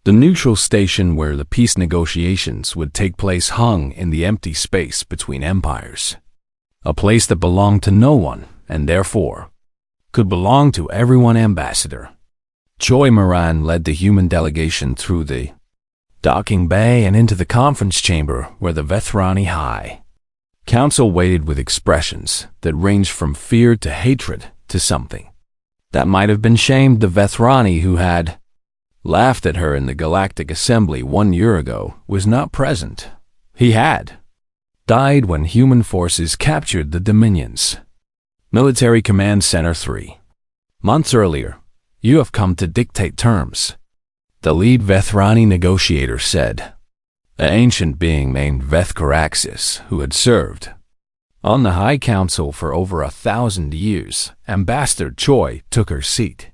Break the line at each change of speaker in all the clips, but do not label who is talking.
The neutral station where the peace negotiations would take place hung in the empty space between empires. A place that belonged to no one, and therefore could belong to everyone. Ambassador Choi Moran led the human delegation through the docking bay and into the conference chamber where the Vethrani High Council waited with expressions that ranged from fear to hatred to something that might have been shamed. The Vethrani who had laughed at her in the Galactic Assembly 1 year ago was not present. He had died when human forces captured the Dominions. Military Command Center 3 months earlier. You have come to dictate terms, the lead Vethrani negotiator said. An ancient being named Vethcaraxis, who had served on the High Council for over 1,000 years. Ambassador Choi took her seat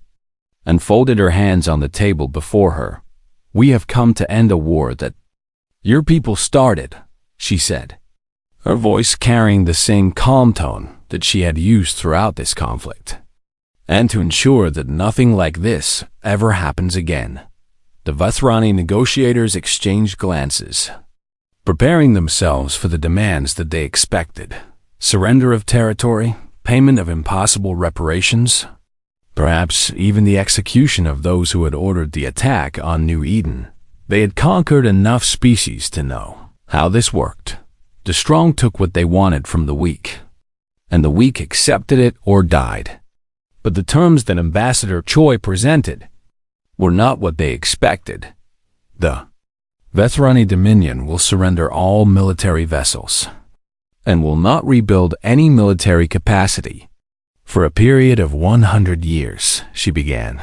and folded her hands on the table before her. We have come to end a war that your people started, she said, her voice carrying the same calm tone that she had used throughout this conflict, and to ensure that nothing like this ever happens again. The Vethrani negotiators exchanged glances, preparing themselves for the demands that they expected. Surrender of territory, payment of impossible reparations, perhaps even the execution of those who had ordered the attack on New Eden. They had conquered enough species to know how this worked. The strong took what they wanted from the weak, and the weak accepted it or died. But the terms that Ambassador Choi presented were not what they expected. The Vethrani Dominion will surrender all military vessels and will not rebuild any military capacity for a period of 100 years, she began,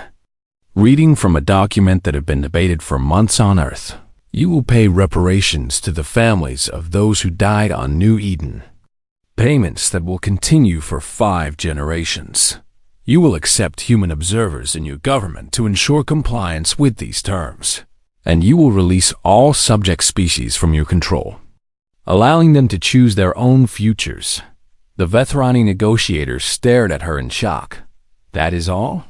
reading from a document that had been debated for months on Earth. You will pay reparations to the families of those who died on New Eden, payments that will continue for 5 generations. You will accept human observers in your government to ensure compliance with these terms, and you will release all subject species from your control, allowing them to choose their own futures. The Vethrani negotiators stared at her in shock. That is all?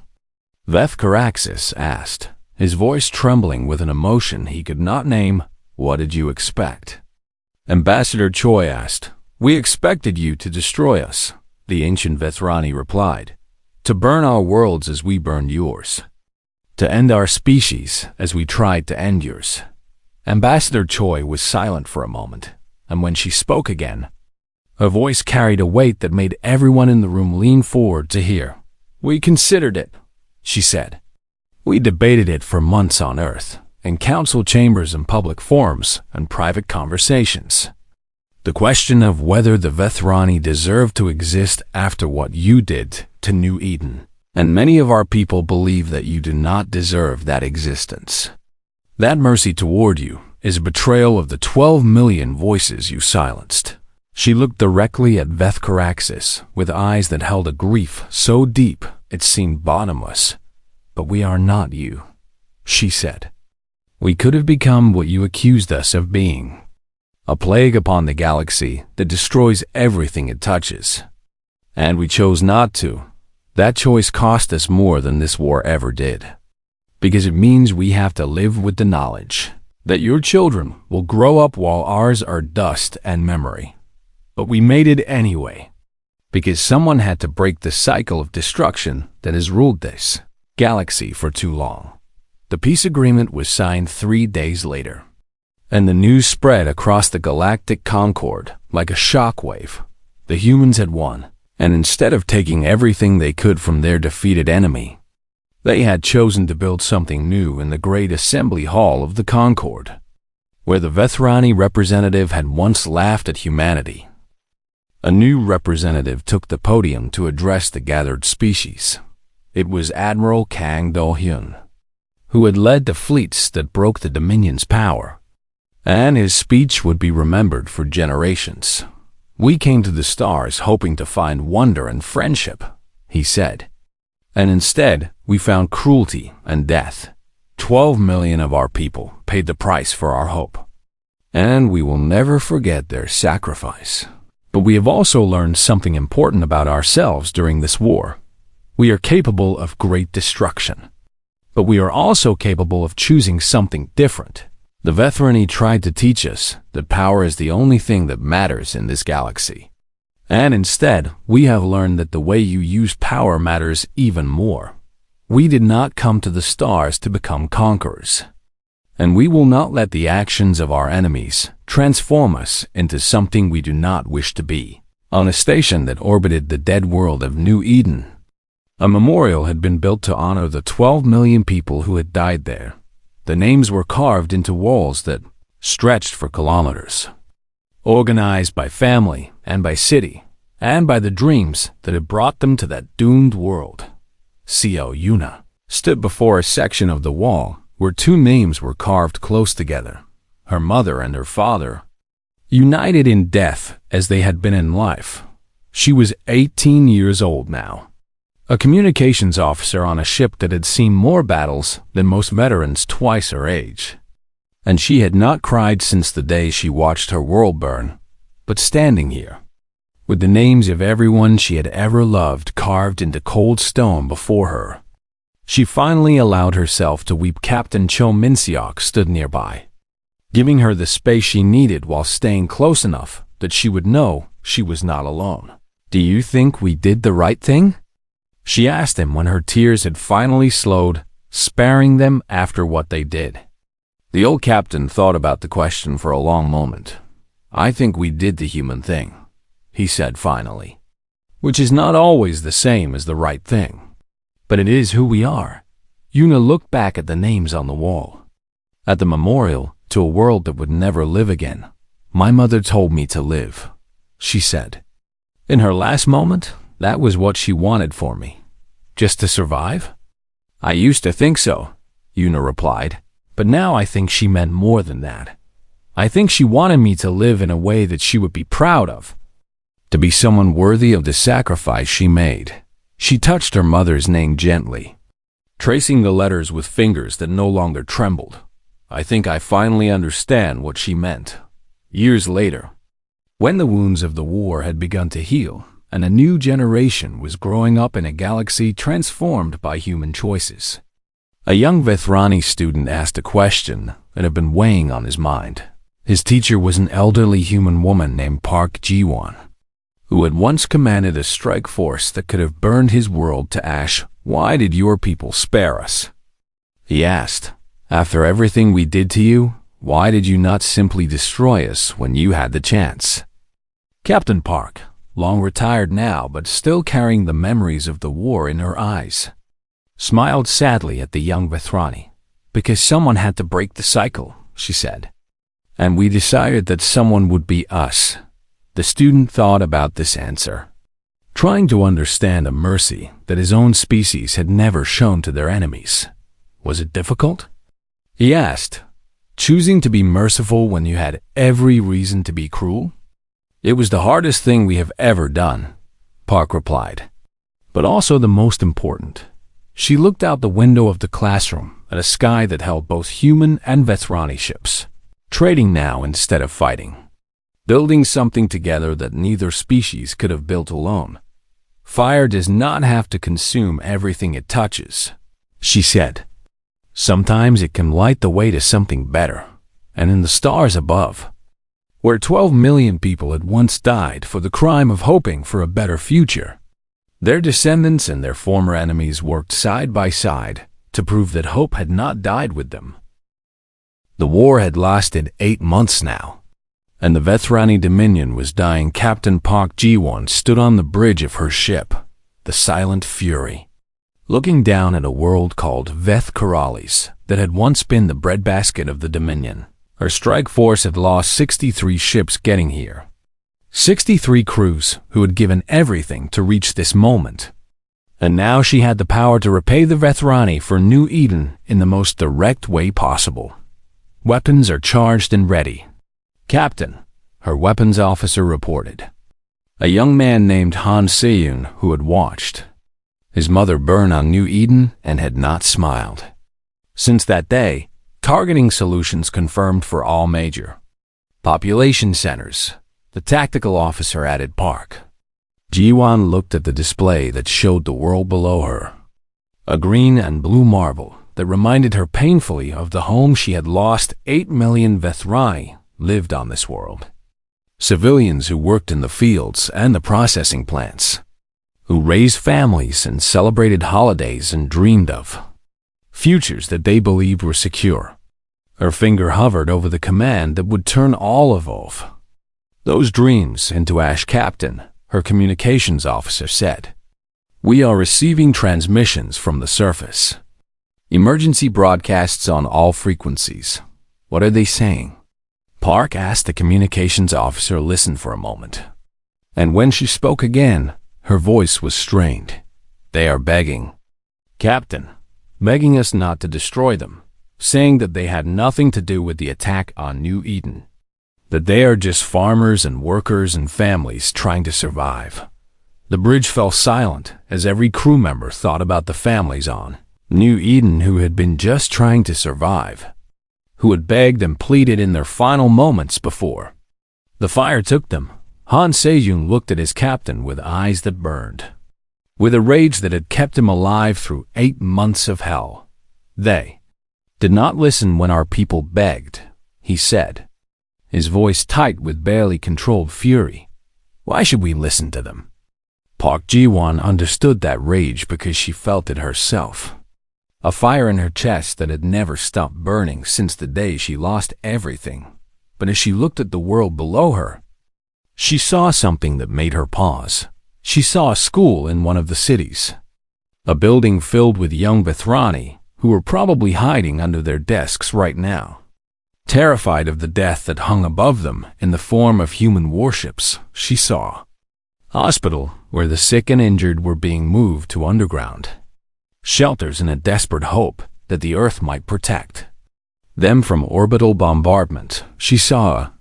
Vethcaraxis asked, his voice trembling with an emotion he could not name. What did you expect? Ambassador Choi asked. We expected you to destroy us, the ancient Vethrani replied, to burn our worlds as we burned yours, to end our species as we tried to end yours. Ambassador Choi was silent for a moment, and when she spoke again, her voice carried a weight that made everyone in the room lean forward to hear. We considered it, she said. We debated it for months on Earth, in council chambers and public forums and private conversations. The question of whether the Vethrani deserve to exist after what you did to New Eden, and many of our people believe that you do not deserve that existence. That mercy toward you is a betrayal of the 12 million voices you silenced. She looked directly at Vethcaraxis with eyes that held a grief so deep it seemed bottomless. But we are not you, she said. We could have become what you accused us of being, a plague upon the galaxy that destroys everything it touches. And we chose not to. That choice cost us more than this war ever did, because it means we have to live with the knowledge that your children will grow up while ours are dust and memory. But we made it anyway, because someone had to break the cycle of destruction that has ruled this galaxy for too long. The peace agreement was signed 3 days later, and the news spread across the galactic concord like a shockwave. The humans had won, and instead of taking everything they could from their defeated enemy, they had chosen to build something new in the great assembly hall of the Concord, where the Vethrani representative had once laughed at humanity. A new representative took the podium to address the gathered species. It was Admiral Kang Do-hyun, who had led the fleets that broke the Dominion's power, and his speech would be remembered for generations. We came to the stars hoping to find wonder and friendship, he said, and instead we found cruelty and death. 12 million of our people paid the price for our hope, and we will never forget their sacrifice. But we have also learned something important about ourselves during this war. We are capable of great destruction. but we are also capable of choosing something different. The Vethrani tried to teach us that power is the only thing that matters in this galaxy. And instead, we have learned that the way you use power matters even more. We did not come to the stars to become conquerors. And we will not let the actions of our enemies transform us into something we do not wish to be. On a station that orbited the dead world of New Eden, a memorial had been built to honor the 12 million people who had died there. The names were carved into walls that stretched for kilometers, organized by family and by city, and by the dreams that had brought them to that doomed world. Co. Yuna stood before a section of the wall where two names were carved close together, her mother and her father, united in death as they had been in life. She was 18 years old now, a communications officer on a ship that had seen more battles than most veterans twice her age. And she had not cried since the day she watched her world burn, but standing here, with the names of everyone she had ever loved carved into cold stone before her, she finally allowed herself to weep. Captain Cho Min-seok stood nearby, giving her the space she needed while staying close enough that she would know she was not alone. "Do you think we did the right thing?" she asked him when her tears had finally slowed, sparing them after what they did. The old captain thought about the question for a long moment. "I think we did the human thing," he said finally, "which is not always the same as the right thing, but it is who we are." Yuna looked back at the names on the wall, at the memorial to a world that would never live again. "My mother told me to live," she said. In her last moment, that was what she wanted for me. Just to survive? "I used to think so," Yuna replied, "but now I think she meant more than that. I think she wanted me to live in a way that she would be proud of, to be someone worthy of the sacrifice she made." She touched her mother's name gently, tracing the letters with fingers that no longer trembled. "I think I finally understand what she meant." Years later, when the wounds of the war had begun to heal, and a new generation was growing up in a galaxy transformed by human choices, a young Vethrani student asked a question that had been weighing on his mind. His teacher was an elderly human woman named Park Ji-won, who had once commanded a strike force that could have burned his world to ash. "Why did your people spare us?" he asked. "After everything we did to you, why did you not simply destroy us when you had the chance?" Captain Park, long retired now but still carrying the memories of the war in her eyes, smiled sadly at the young Vethrani. "Because someone had to break the cycle," she said. "And we decided that someone would be us." The student thought about this answer, trying to understand a mercy that his own species had never shown to their enemies. Was it difficult? He asked, "Choosing to be merciful when you had every reason to be cruel?" "It was the hardest thing we have ever done," Park replied, "but also the most important." She looked out the window of the classroom at a sky that held both human and Vethrani ships, trading now instead of fighting, building something together that neither species could have built alone. "Fire does not have to consume everything it touches," she said. "Sometimes it can light the way to something better." And in the stars above, where 12 million people had once died for the crime of hoping for a better future, their descendants and their former enemies worked side by side to prove that hope had not died with them. The war had lasted 8 months now, and the Vethrani Dominion was dying. Captain Park Ji-won stood on the bridge of her ship, the Silent Fury, looking down at a world called Veth Karalis that had once been the breadbasket of the Dominion. Her strike force had lost 63 ships getting here, 63 crews who had given everything to reach this moment. And now she had the power to repay the Vethrani for New Eden in the most direct way possible. "Weapons are charged and ready, Captain," her weapons officer reported. A young man named Han Seyoon who had watched his mother burn on New Eden and had not smiled. Since that day, targeting solutions confirmed for all major population centers, the tactical officer added Park. Ji-won looked at the display that showed the world below her, a green and blue marble that reminded her painfully of the home she had lost. 8 million Vethrani lived on this world. Civilians who worked in the fields and the processing plants, who raised families and celebrated holidays and dreamed of futures that they believed were secure. Her finger hovered over the command that would turn all of those dreams into ash. Captain, her communications officer said, "We are receiving transmissions from the surface. Emergency broadcasts on all frequencies. What are they saying?" Park asked the communications officer. Listen for a moment. And when she spoke again, her voice was strained. "They are begging, Captain, begging us not to destroy them, saying that they had nothing to do with the attack on New Eden, that they are just farmers and workers and families trying to survive." The bridge fell silent as every crew member thought about the families on New Eden who had been just trying to survive, who had begged and pleaded in their final moments before the fire took them. Han Sejun looked at his captain with eyes that burned, with a rage that had kept him alive through 8 months of hell. "They did not listen when our people begged," he said, his voice tight with barely controlled fury. "Why should we listen to them?" Park Ji-won understood that rage because she felt it herself. A fire in her chest that had never stopped burning since the day she lost everything. But as she looked at the world below her, she saw something that made her pause. She saw a school in one of the cities, a building filled with young Vethrani who were probably hiding under their desks right now, terrified of the death that hung above them in the form of human warships. She saw a hospital where the sick and injured were being moved to underground shelters in a desperate hope that the Earth might protect them from orbital bombardment. She saw a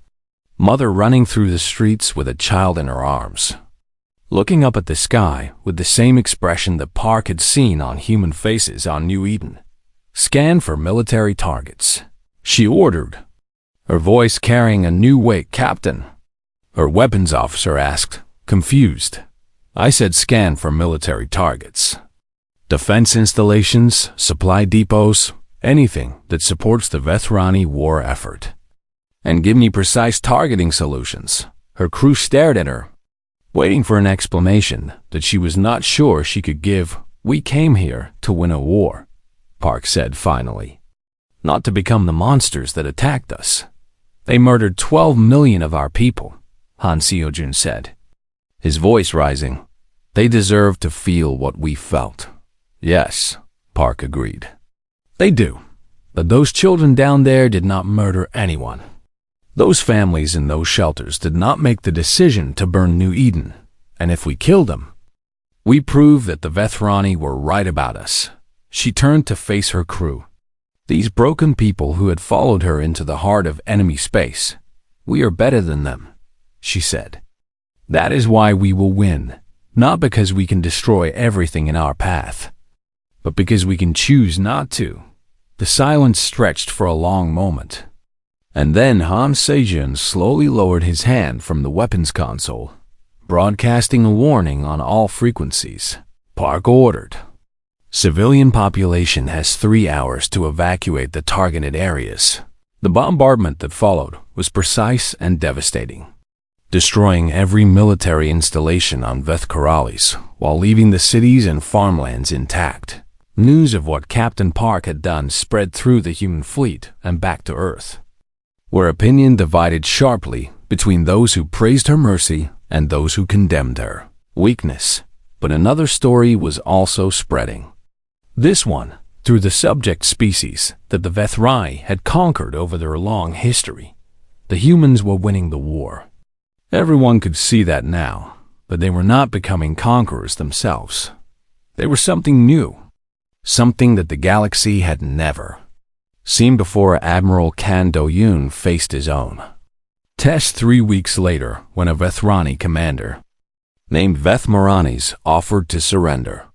mother running through the streets with a child in her arms, looking up at the sky with the same expression that Park had seen on human faces on New Eden. "Scan for military targets," she ordered, her voice carrying a new weight. "Captain," her weapons officer asked, confused. "I said scan for military targets. Defense installations, supply depots, anything that supports the Vethrani war effort. And give me precise targeting solutions." Her crew stared at her, waiting for an explanation that she was not sure she could give. "We came here to win a war," Park said finally, "not to become the monsters that attacked us. They murdered 12 million of our people," Han Seo-jun said, his voice rising. "They deserve to feel what we felt." "Yes," Park agreed. "They do. But those children down there did not murder anyone. Those families in those shelters did not make the decision to burn New Eden. And if we killed them, we prove that the Vethrani were right about us." She turned to face her crew, these broken people who had followed her into the heart of enemy space. "We are better than them," she said. "That is why we will win, not because we can destroy everything in our path, but because we can choose not to." The silence stretched for a long moment, and then Han Sejun slowly lowered his hand from the weapons console, broadcasting a warning on all frequencies. Park ordered, "Civilian population has 3 hours to evacuate the targeted areas." The bombardment that followed was precise and devastating, destroying every military installation on Veth-Karalis while leaving the cities and farmlands intact. News of what Captain Park had done spread through the human fleet and back to Earth, where opinion divided sharply between those who praised her mercy and those who condemned her weakness. But another story was also spreading. This one, through the subject species that the Vethrani had conquered over their long history. The humans were winning the war. Everyone could see that now, but they were not becoming conquerors themselves. They were something new, something that the galaxy had never seen before. Admiral Kan Do-yoon faced his own test 3 weeks later when a Vethrani commander named Veth-Maranis offered to surrender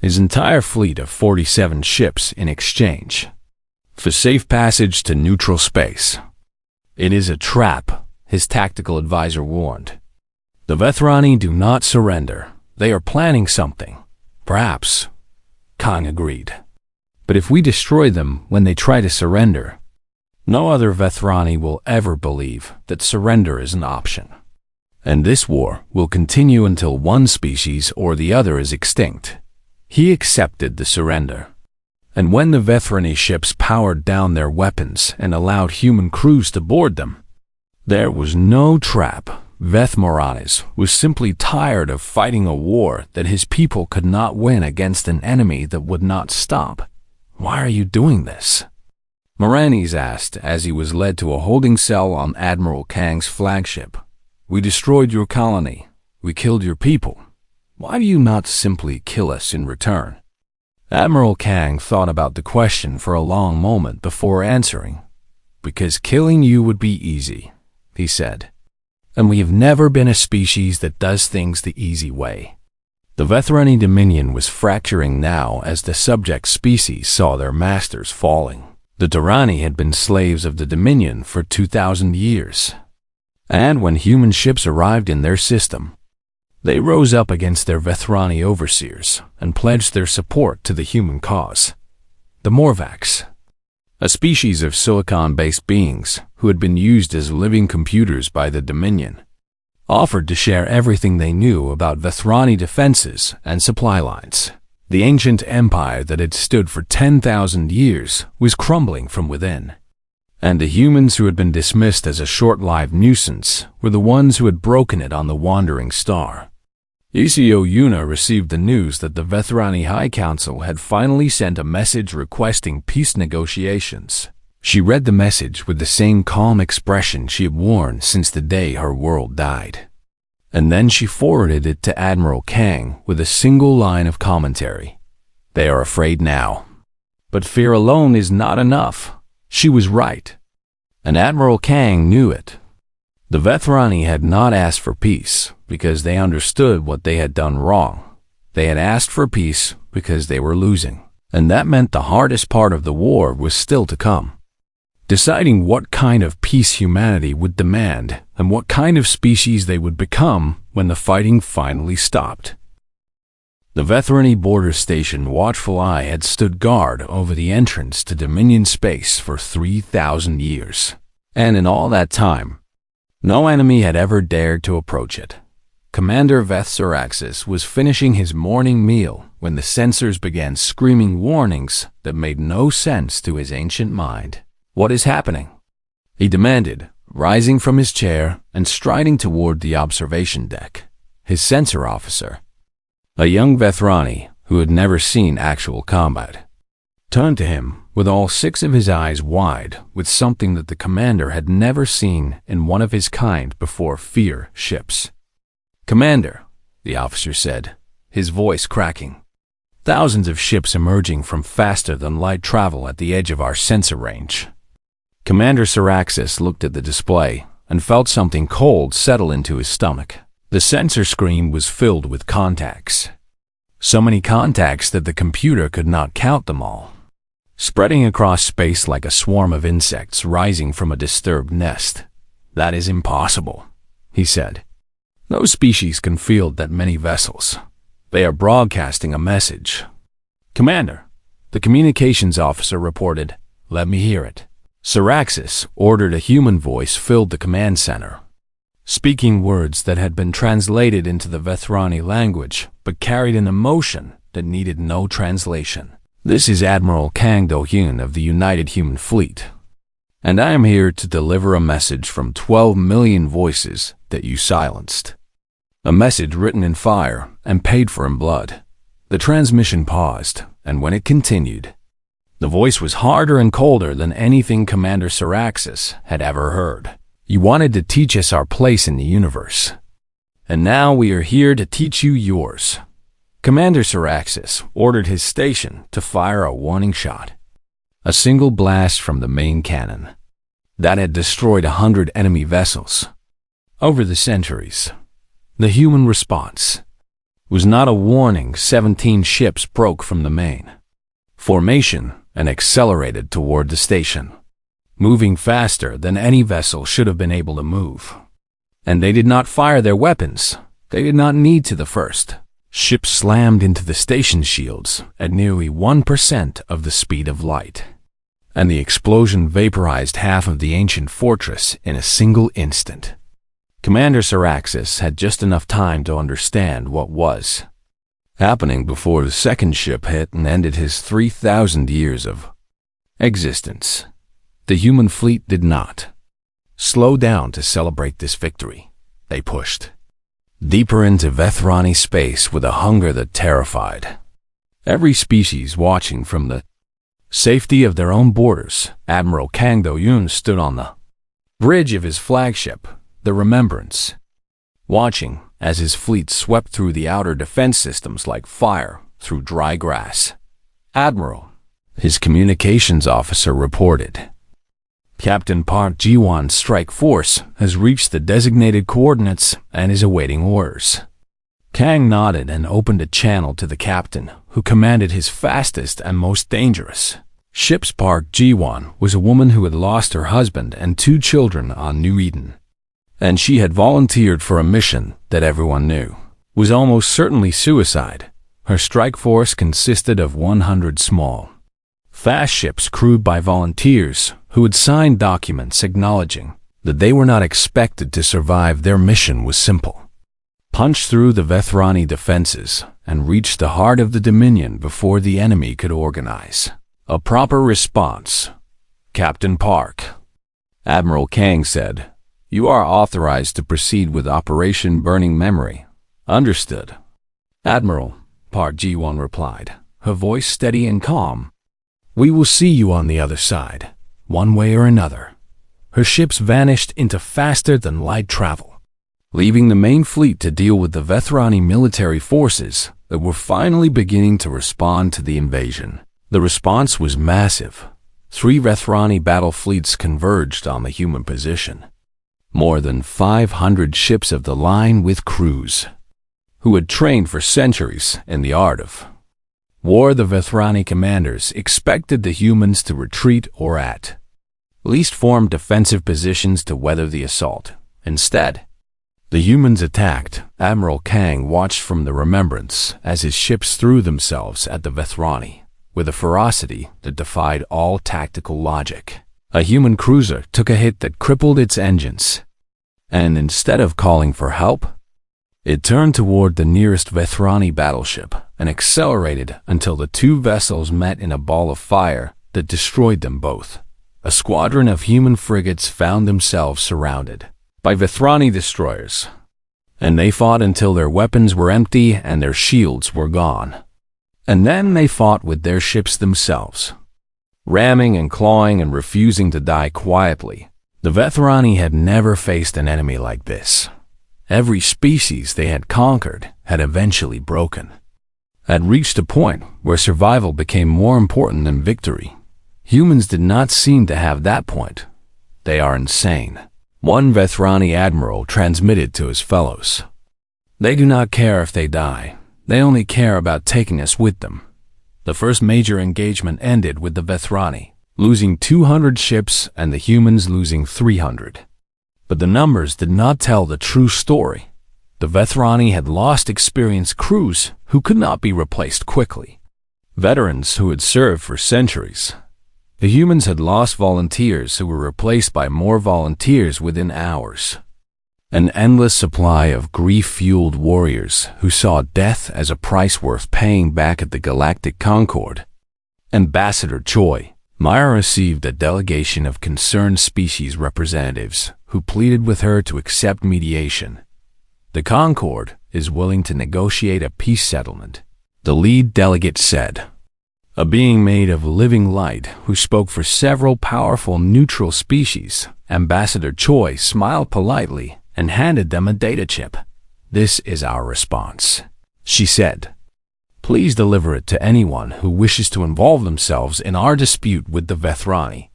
his entire fleet of 47 ships in exchange for safe passage to neutral space. "It is a trap," his tactical advisor warned. "The Vethrani do not surrender. They are planning something." "Perhaps," Kang agreed. But if we destroy them when they try to surrender, no other Vethrani will ever believe that surrender is an option. And this war will continue until one species or the other is extinct. He accepted the surrender. And when the Vethrani ships powered down their weapons and allowed human crews to board them, there was no trap. Veth was simply tired of fighting a war that his people could not win against an enemy that would not stop. "Why are you doing this?" Moranis asked as he was led to a holding cell on Admiral Kang's flagship. "We destroyed your colony. We killed your people. Why do you not simply kill us in return?" Admiral Kang thought about the question for a long moment before answering. "Because killing you would be easy," he said. "And we have never been a species that does things the easy way." The Vethrani Dominion was fracturing now as the subject species saw their masters falling. The Durrani had been slaves of the Dominion for 2,000 years. And when human ships arrived in their system, they rose up against their Vethrani overseers and pledged their support to the human cause. The Morvax, a species of silicon-based beings who had been used as living computers by the Dominion, offered to share everything they knew about Vethrani defenses and supply lines. The ancient empire that had stood for 10,000 years was crumbling from within. And the humans who had been dismissed as a short-lived nuisance were the ones who had broken it on the wandering star. Isio Yuna received the news that the Vethrani High Council had finally sent a message requesting peace negotiations. She read the message with the same calm expression she had worn since the day her world died. And then she forwarded it to Admiral Kang with a single line of commentary. "They are afraid now. But fear alone is not enough." She was right. And Admiral Kang knew it. The Vethrani had not asked for peace because they understood what they had done wrong. They had asked for peace because they were losing. And that meant the hardest part of the war was still to come. Deciding what kind of peace humanity would demand and what kind of species they would become when the fighting finally stopped. The Vethrani border station watchful eye had stood guard over the entrance to Dominion space for 3,000 years. And in all that time, no enemy had ever dared to approach it. Commander Veth was finishing his morning meal when the sensors began screaming warnings that made no sense to his ancient mind. "What is happening?" he demanded, rising from his chair and striding toward the observation deck. His sensor officer, a young Vethrani who had never seen actual combat, turned to him with all 6 of his eyes wide with something that the commander had never seen in one of his kind before: fear ships. "Commander," the officer said, his voice cracking. "Thousands of ships emerging from faster-than-light travel at the edge of our sensor range." Commander Syraxis looked at the display and felt something cold settle into his stomach. The sensor screen was filled with contacts. So many contacts that the computer could not count them all, spreading across space like a swarm of insects rising from a disturbed nest. "That is impossible," he said. "No species can field that many vessels. They are broadcasting a message." "Commander," the communications officer reported. "Let me hear it." Syraxis ordered. A human voice filled the command center, speaking words that had been translated into the Vethrani language but carried an emotion that needed no translation. "This is Admiral Kang Do-hyun of the United Human Fleet, and I am here to deliver a message from 12 million voices that you silenced. A message written in fire and paid for in blood." The transmission paused, and when it continued, the voice was harder and colder than anything Commander Syraxis had ever heard. "You wanted to teach us our place in the universe, and now we are here to teach you yours." Commander Syraxis ordered his station to fire a warning shot. A single blast from the main cannon that had destroyed 100 enemy vessels. Over the centuries, the human response was not a warning. 17 ships broke from the main formation and accelerated toward the station, moving faster than any vessel should have been able to move. And they did not fire their weapons. They did not need to the first. Ship slammed into the station shields at nearly 1% of the speed of light, and the explosion vaporized half of the ancient fortress in a single instant. Commander Syraxis had just enough time to understand what was happening before the second ship hit and ended his 3,000 years of existence. The human fleet did not slow down to celebrate this victory. They pushed deeper into Vethrani space with a hunger that terrified every species watching from the safety of their own borders. Admiral Kang Do-yoon stood on the bridge of his flagship, the Remembrance, watching as his fleet swept through the outer defense systems like fire through dry grass. "Admiral," his communications officer reported, "Captain Park Ji-won's strike force has reached the designated coordinates and is awaiting orders." Kang nodded and opened a channel to the captain, who commanded his fastest and most dangerous ships. Park Ji-won was a woman who had lost her husband and 2 children on New Eden, and she had volunteered for a mission that everyone knew was almost certainly suicide. Her strike force consisted of 100 small, fast ships crewed by volunteers who had signed documents acknowledging that they were not expected to survive. Their mission was simple: punch through the Vethrani defenses and reach the heart of the Dominion before the enemy could organize a proper response. "Captain Park," Admiral Kang said, "you are authorized to proceed with Operation Burning Memory." "Understood, Admiral," Park Ji-won replied, her voice steady and calm. "We will see you on the other side, one way or another." Her ships vanished into faster-than-light travel, leaving the main fleet to deal with the Vethrani military forces that were finally beginning to respond to the invasion. The response was massive. 3 Vethrani battle fleets converged on the human position. More than 500 ships of the line with crews who had trained for centuries in the art of war. The Vethrani commanders expected the humans to retreat or at least form defensive positions to weather the assault. Instead, the humans attacked. Admiral Kang watched from the Remembrance as his ships threw themselves at the Vethrani with a ferocity that defied all tactical logic. A human cruiser took a hit that crippled its engines, and instead of calling for help, it turned toward the nearest Vethrani battleship and accelerated until the 2 vessels met in a ball of fire that destroyed them both. A squadron of human frigates found themselves surrounded by Vethrani destroyers, and they fought until their weapons were empty and their shields were gone. And then they fought with their ships themselves, ramming and clawing and refusing to die quietly. The Vethrani had never faced an enemy like this. Every species they had conquered had eventually broken, had reached a point where survival became more important than victory. Humans did not seem to have that point. "They are insane," one Vethrani admiral transmitted to his fellows. "They do not care if they die. They only care about taking us with them." The first major engagement ended with the Vethrani losing 200 ships and the humans losing 300. But the numbers did not tell the true story. The Vethrani had lost experienced crews who could not be replaced quickly, veterans who had served for centuries. The humans had lost volunteers who were replaced by more volunteers within hours. An endless supply of grief-fueled warriors who saw death as a price worth paying back at the Galactic Concord. Ambassador Choi Maya received a delegation of concerned species representatives who pleaded with her to accept mediation. "The Concord is willing to negotiate a peace settlement," the lead delegate said. A being made of living light who spoke for several powerful neutral species, Ambassador Choi smiled politely and handed them a data chip. "This is our response," she said. "Please deliver it to anyone who wishes to involve themselves in our dispute with the Vethrani."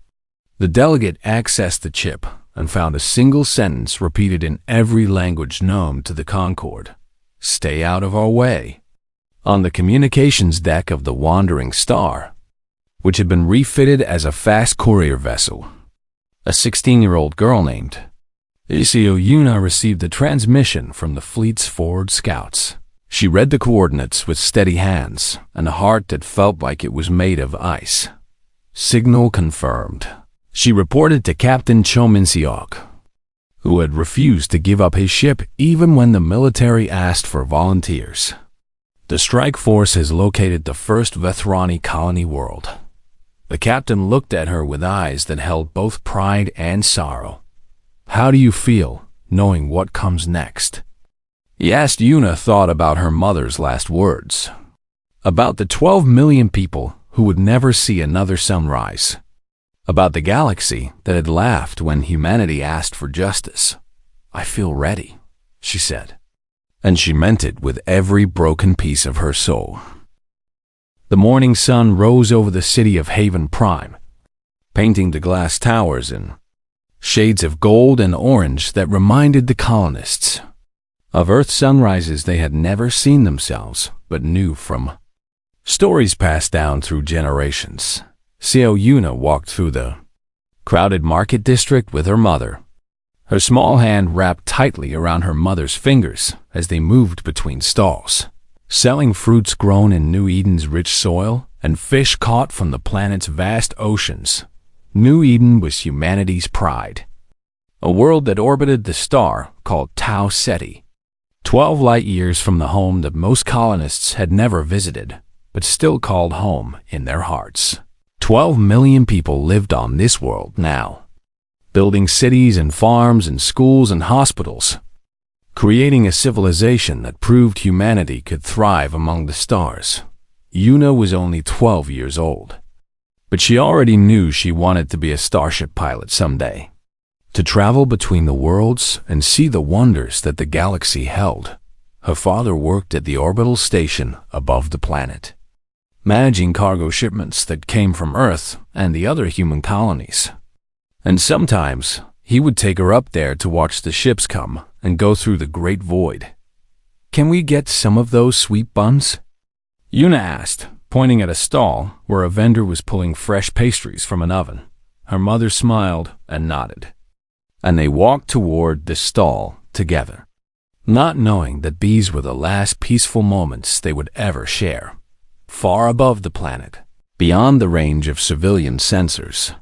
The delegate accessed the chip and found a single sentence repeated in every language known to the Concord: "Stay out of our way." On the communications deck of the Wandering Star, which had been refitted as a fast courier vessel, a 16-year-old girl named Iseo Yuna received a transmission from the fleet's forward scouts. She read the coordinates with steady hands and a heart that felt like it was made of ice. Signal confirmed. She reported to Captain Cho Min-seok, who had refused to give up his ship even when the military asked for volunteers. The strike force has located the first Vethrani colony world. The captain looked at her with eyes that held both pride and sorrow. How do you feel, knowing what comes next? He asked. Yuna thought about her mother's last words. About the 12 million people who would never see another sunrise. About the galaxy that had laughed when humanity asked for justice. I feel ready, she said. And she meant it with every broken piece of her soul. The morning sun rose over the city of Haven Prime, painting the glass towers in shades of gold and orange that reminded the colonists of Earth sunrises they had never seen themselves, but knew from stories passed down through generations. Seo Yuna walked through the crowded market district with her mother, her small hand wrapped tightly around her mother's fingers as they moved between stalls, selling fruits grown in New Eden's rich soil and fish caught from the planet's vast oceans. New Eden was humanity's pride, a world that orbited the star called Tau Ceti, 12 light years from the home that most colonists had never visited, but still called home in their hearts. 12 million people lived on this world now, building cities and farms and schools and hospitals, creating a civilization that proved humanity could thrive among the stars. Yuna was only 12 years old, but she already knew she wanted to be a starship pilot someday, to travel between the worlds and see the wonders that the galaxy held. Her father worked at the orbital station above the planet, managing cargo shipments that came from Earth and the other human colonies. And sometimes he would take her up there to watch the ships come and go through the great void. Can we get some of those sweet buns? Yuna asked, pointing at a stall where a vendor was pulling fresh pastries from an oven. Her mother smiled and nodded, and they walked toward the stall together, not knowing that these were the last peaceful moments they would ever share. Far above the planet, beyond the range of civilian sensors,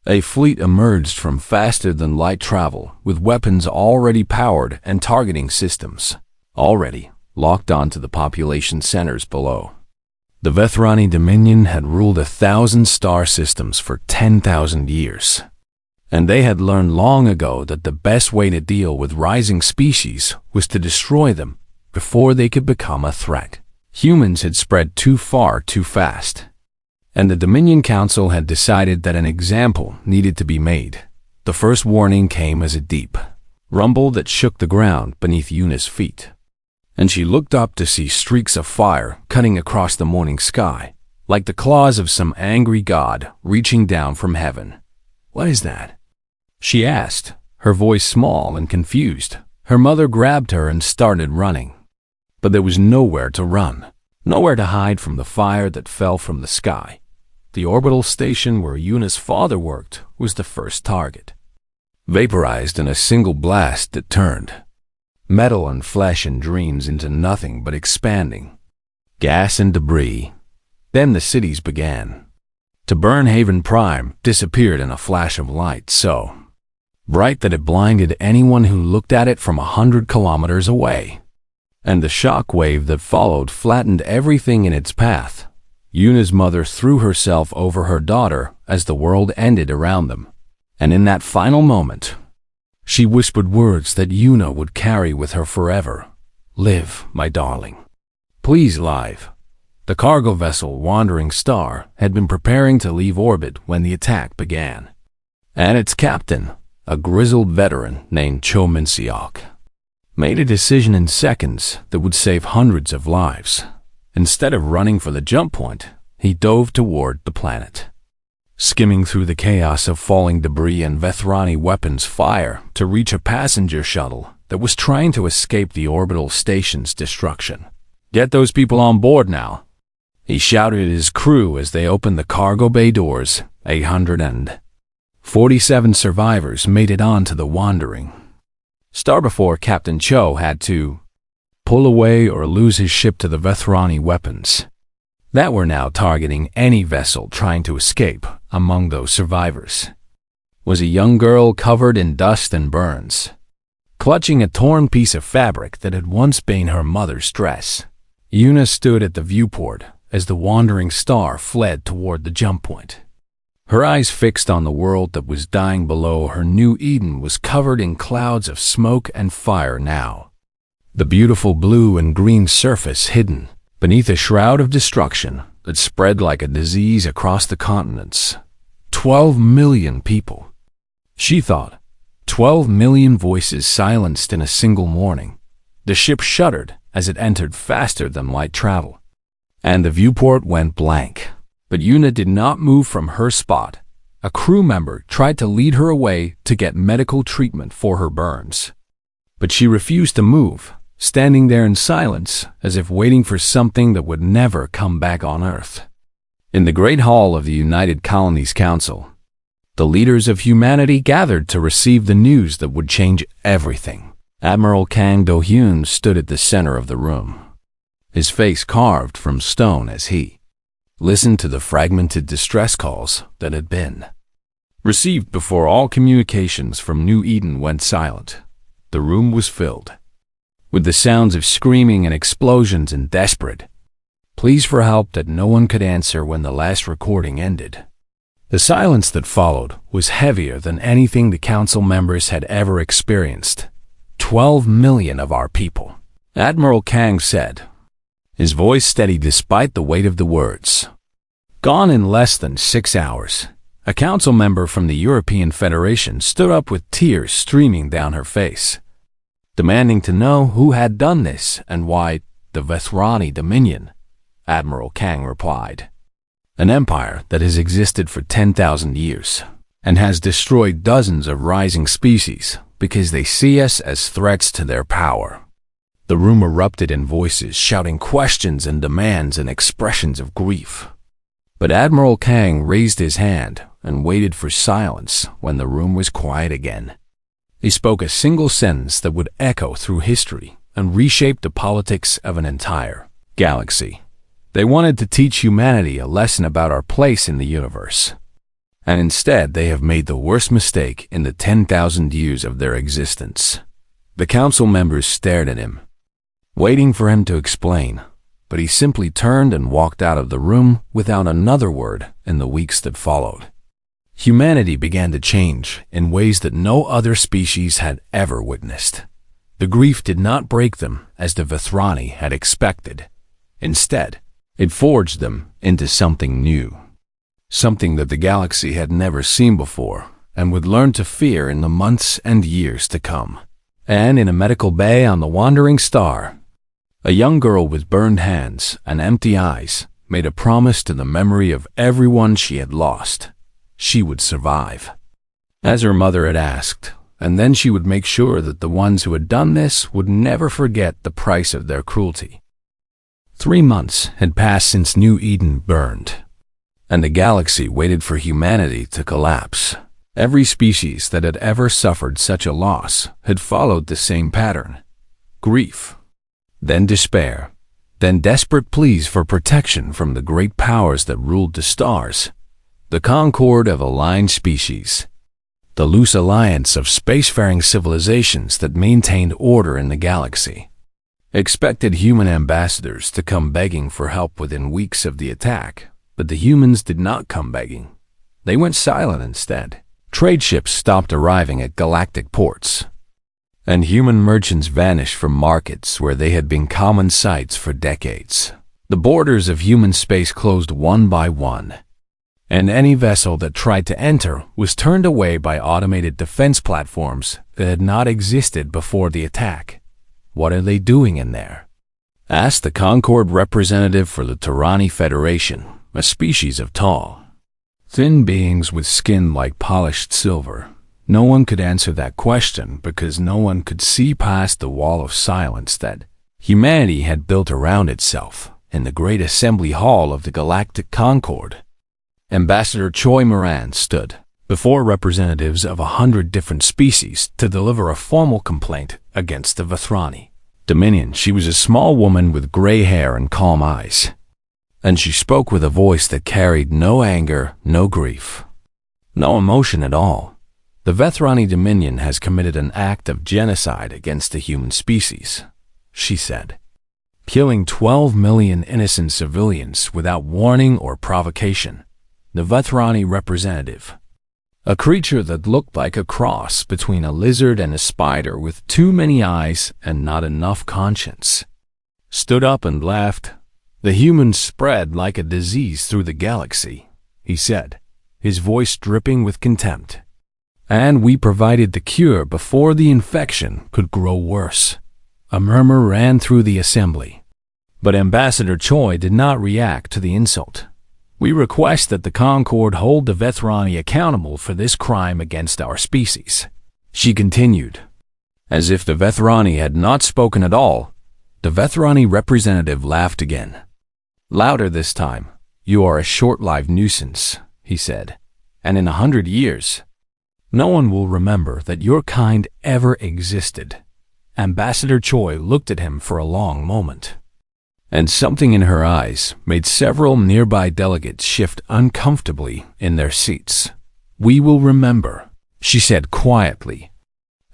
a fleet emerged from faster-than-light travel with weapons already powered and targeting systems already locked onto the population centers below. The Vethrani Dominion had ruled 1,000 star systems for 10,000 years, and they had learned long ago that the best way to deal with rising species was to destroy them before they could become a threat. Humans had spread too far too fast, and the Dominion Council had decided that an example needed to be made. The first warning came as a deep rumble that shook the ground beneath Yuna's feet, and she looked up to see streaks of fire cutting across the morning sky, like the claws of some angry god reaching down from heaven. What is that? She asked, her voice small and confused. Her mother grabbed her and started running. But there was nowhere to run, nowhere to hide from the fire that fell from the sky. The orbital station where Yuna's father worked was the first target, vaporized in a single blast that turned metal and flesh and dreams into nothing but expanding gas and debris. Then the cities began to burn. Haven Prime disappeared in a flash of light so bright that it blinded anyone who looked at it from 100 kilometers away. And the shock wave that followed flattened everything in its path. Yuna's mother threw herself over her daughter as the world ended around them. And in that final moment, she whispered words that Yuna would carry with her forever. Live, my darling. Please live. The cargo vessel Wandering Star had been preparing to leave orbit when the attack began. And its captain, a grizzled veteran named Cho Min-seok, made a decision in seconds that would save hundreds of lives. Instead of running for the jump point, he dove toward the planet, skimming through the chaos of falling debris and Vethrani weapons fire to reach a passenger shuttle that was trying to escape the orbital station's destruction. Get those people on board now, he shouted at his crew as they opened the cargo bay doors. 847 survivors made it onto the Wandering Star before Captain Cho had to pull away or lose his ship to the Vethrani weapons that were now targeting any vessel trying to escape. Among those survivors was a young girl covered in dust and burns, clutching a torn piece of fabric that had once been her mother's dress. Una stood at the viewport as the wandering star fled toward the jump point. Her eyes fixed on the world that was dying below her. New Eden was covered in clouds of smoke and fire now, the beautiful blue and green surface hidden beneath a shroud of destruction that spread like a disease across the continents. 12 million people, she thought. 12 million voices silenced in a single morning. The ship shuddered as it entered faster than light travel, and the viewport went blank. But Una did not move from her spot. A crew member tried to lead her away to get medical treatment for her burns, but she refused to move, standing there in silence as if waiting for something that would never come back on Earth. In the Great Hall of the United Colonies Council, the leaders of humanity gathered to receive the news that would change everything. Admiral Kang Do-hyun stood at the center of the room, his face carved from stone as he listened to the fragmented distress calls that had been received before all communications from New Eden went silent. The room was filled with the sounds of screaming and explosions and desperate pleas for help that no one could answer when the last recording ended. The silence that followed was heavier than anything the council members had ever experienced. 12 million of our people, Admiral Kang said, his voice steady despite the weight of the words. Gone in less than 6 hours. A council member from the European Federation stood up with tears streaming down her face, demanding to know who had done this and why. The Vethrani Dominion, Admiral Kang replied. An empire that has existed for 10,000 years and has destroyed dozens of rising species because they see us as threats to their power. The room erupted in voices shouting questions and demands and expressions of grief. But Admiral Kang raised his hand and waited for silence when the room was quiet again. He spoke a single sentence that would echo through history and reshape the politics of an entire galaxy. They wanted to teach humanity a lesson about our place in the universe, and instead they have made the worst mistake in the 10,000 years of their existence. The council members stared at him, waiting for him to explain, but he simply turned and walked out of the room without another word. In the weeks that followed, humanity began to change in ways that no other species had ever witnessed. The grief did not break them as the Vethrani had expected. Instead, it forged them into something new, something that the galaxy had never seen before and would learn to fear in the months and years to come. And in a medical bay on the wandering star, a young girl with burned hands and empty eyes made a promise to the memory of everyone she had lost. She would survive, as her mother had asked, and then she would make sure that the ones who had done this would never forget the price of their cruelty. 3 months had passed since New Eden burned, and the galaxy waited for humanity to collapse. Every species that had ever suffered such a loss had followed the same pattern: grief, then despair, then desperate pleas for protection from the great powers that ruled the stars, the concord of aligned species, the loose alliance of spacefaring civilizations that maintained order in the galaxy. Expected human ambassadors to come begging for help within weeks of the attack, but the humans did not come begging. They went silent instead. Trade ships stopped arriving at galactic ports, and human merchants vanished from markets where they had been common sights for decades. The borders of human space closed one by one, and any vessel that tried to enter was turned away by automated defense platforms that had not existed before the attack. What are they doing in there? Asked the Concord representative for the Turani Federation, a species of tall, thin beings with skin like polished silver. No one could answer that question because no one could see past the wall of silence that humanity had built around itself in the great assembly hall of the Galactic Concord. Ambassador Choi Moran stood before representatives of 100 different species to deliver a formal complaint against the Vethrani. Dominion, she was a small woman with gray hair and calm eyes. And she spoke with a voice that carried no anger, no grief, no emotion at all. The Vethrani Dominion has committed an act of genocide against the human species, she said, killing 12 million innocent civilians without warning or provocation. The Vethrani representative, a creature that looked like a cross between a lizard and a spider with too many eyes and not enough conscience, stood up and laughed. The humans spread like a disease through the galaxy, he said, his voice dripping with contempt. And we provided the cure before the infection could grow worse. A murmur ran through the assembly. But Ambassador Choi did not react to the insult. We request that the Concord hold the Vethrani accountable for this crime against our species, she continued. As if the Vethrani had not spoken at all, the Vethrani representative laughed again. Louder this time. You are a short-lived nuisance, he said, and in 100 years, no one will remember that your kind ever existed. Ambassador Choi looked at him for a long moment, and something in her eyes made several nearby delegates shift uncomfortably in their seats. We will remember, she said quietly,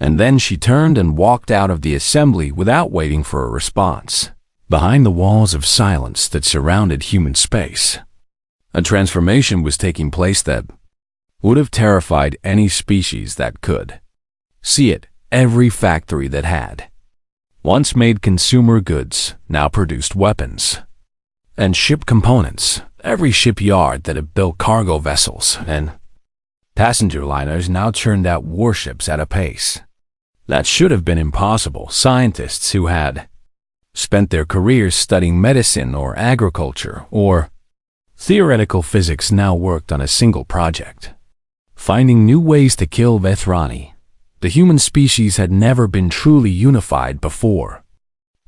and then she turned and walked out of the assembly without waiting for a response. Behind the walls of silence that surrounded human space, a transformation was taking place that would have terrified any species that could see it. Every factory that had once made consumer goods now produced weapons and ship components. Every shipyard that had built cargo vessels and passenger liners now churned out warships at a pace that should have been impossible. Scientists who had spent their careers studying medicine or agriculture or theoretical physics now worked on a single project, finding new ways to kill Vethrani. The human species had never been truly unified before,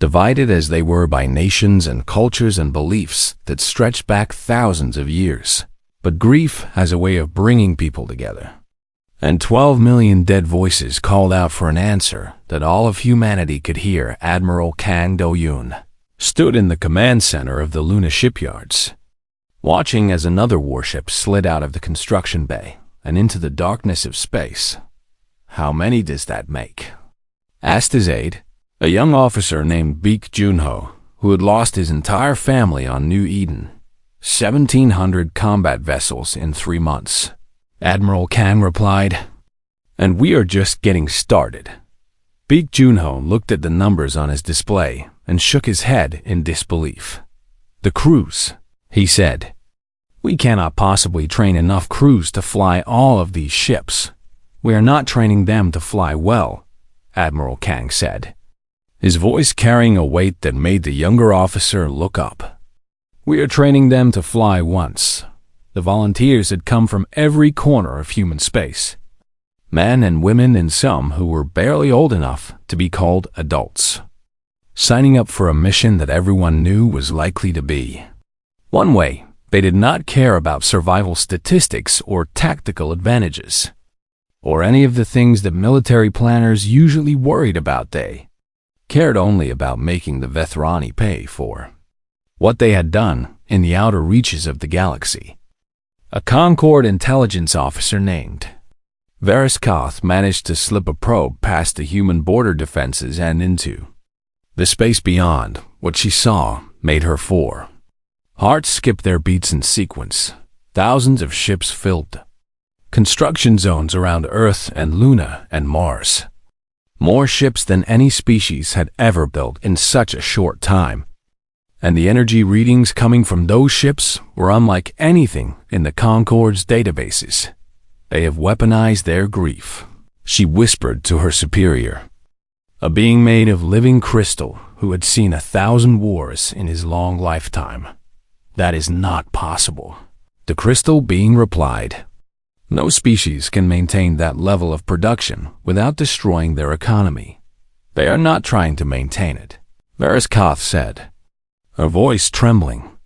divided as they were by nations and cultures and beliefs that stretched back thousands of years. But grief has a way of bringing people together. And 12 million dead voices called out for an answer that all of humanity could hear. Admiral Kang Do-yoon stood in the command center of the Luna shipyards, watching as another warship slid out of the construction bay and into the darkness of space. How many does that make? Asked his aide, a young officer named Baek Junho, who had lost his entire family on New Eden. 1,700 combat vessels in 3 months. Admiral Kang replied, and we are just getting started. Baek Junho looked at the numbers on his display and shook his head in disbelief. The crews, he said. We cannot possibly train enough crews to fly all of these ships. We are not training them to fly well, Admiral Kang said, his voice carrying a weight that made the younger officer look up. We are training them to fly once. The volunteers had come from every corner of human space, men and women and some who were barely old enough to be called adults, signing up for a mission that everyone knew was likely to be one way. They did not care about survival statistics or tactical advantages, or any of the things that military planners usually worried about. They cared only about making the Vethrani pay for what they had done in the outer reaches of the galaxy. A Concord intelligence officer named Varys Koth managed to slip a probe past the human border defenses and into the space beyond. What she saw made her hearts skip their beats in sequence. Thousands of ships filled construction zones around Earth and Luna and Mars. More ships than any species had ever built in such a short time. And the energy readings coming from those ships were unlike anything in the Concord's databases. They have weaponized their grief, she whispered to her superior, a being made of living crystal who had seen 1,000 wars in his long lifetime. That is not possible, the crystal being replied. No species can maintain that level of production without destroying their economy. They are not trying to maintain it, Varys Koth said, her voice trembling.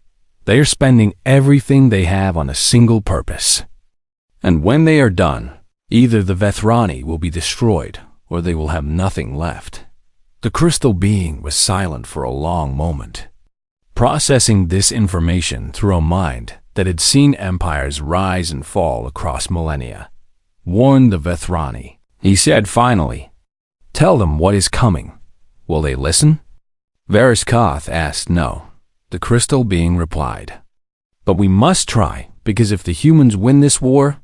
They are spending everything they have on a single purpose. And when they are done, either the Vethrani will be destroyed or they will have nothing left. The crystal being was silent for a long moment, processing this information through a mind that had seen empires rise and fall across millennia. "Warn the Vethrani," he said finally. "Tell them what is coming. Will they listen?" Variskoth asked. "No," the crystal being replied. "But we must try, because if the humans win this war,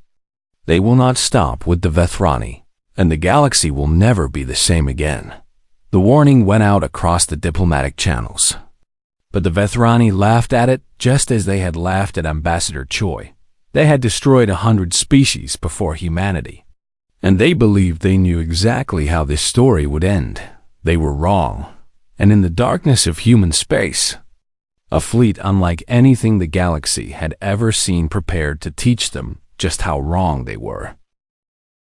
they will not stop with the Vethrani, and the galaxy will never be the same again." The warning went out across the diplomatic channels. But the Vethrani laughed at it just as they had laughed at Ambassador Choi. They had destroyed 100 species before humanity, and they believed they knew exactly how this story would end. They were wrong, and in the darkness of human space, a fleet unlike anything the galaxy had ever seen prepared to teach them just how wrong they were.